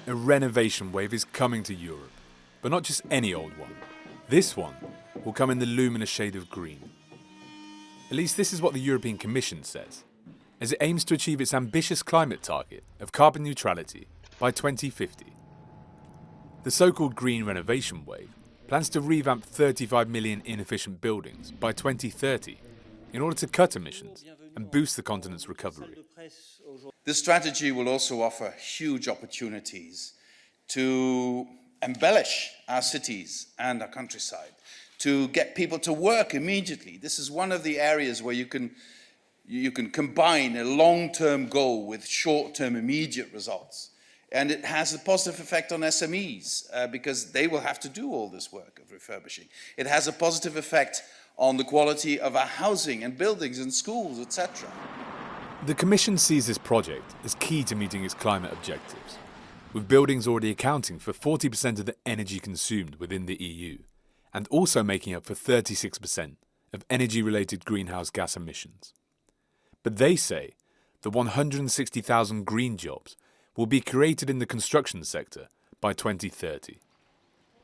A renovation wave is coming to Europe, but not just any old one. This one will come in the luminous shade of green. At least this is what the European Commission says, as it aims to achieve its ambitious climate target of carbon neutrality by 2050. The so-called green renovation wave plans to revamp 35 million inefficient buildings by 2030 in order to cut emissions and boost the continent's recovery. This strategy will also offer huge opportunities to embellish our cities and our countryside, to get people to work immediately. This is one of the areas where you can combine a long-term goal with short-term immediate results. And it has a positive effect on SMEs because they will have to do all this work of refurbishing. It has a positive effect on the quality of our housing and buildings and schools, etc. The Commission sees this project as key to meeting its climate objectives, with buildings already accounting for 40% of the energy consumed within the EU, and also making up for 36% of energy-related greenhouse gas emissions. But they say that 160,000 green jobs will be created in the construction sector by 2030.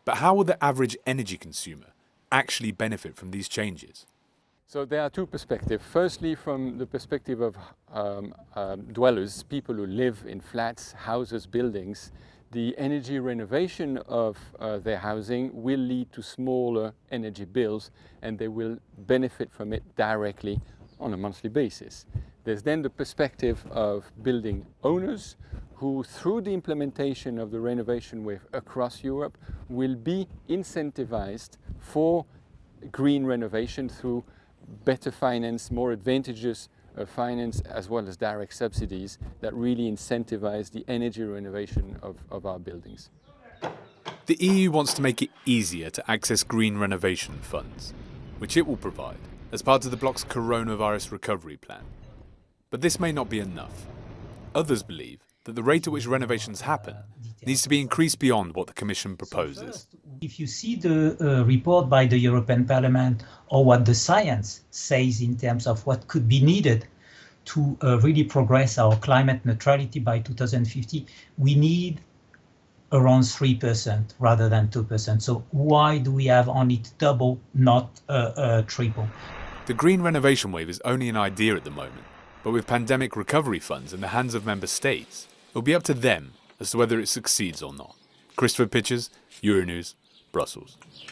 But how will the average energy consumer actually benefit from these changes? So there are two perspectives. Firstly, from the perspective of dwellers, people who live in flats, houses, buildings, the energy renovation of their housing will lead to smaller energy bills and they will benefit from it directly on a monthly basis. There's then the perspective of building owners who, through the implementation of the renovation wave across Europe, will be incentivized for green renovation through better finance, more advantageous finance, as well as direct subsidies that really incentivize the energy renovation of our buildings. The EU wants to make it easier to access green renovation funds, which it will provide as part of the bloc's coronavirus recovery plan. But this may not be enough. Others believe that the rate at which renovations happen needs to be increased beyond what the Commission proposes. If you see the report by the European Parliament or what the science says in terms of what could be needed to really progress our climate neutrality by 2050, we need around 3% rather than 2%. So why do we have only double, not triple? The green renovation wave is only an idea at the moment, but with pandemic recovery funds in the hands of member states, it will be up to them as to whether it succeeds or not. Christopher Pitchers, Euronews, Brussels.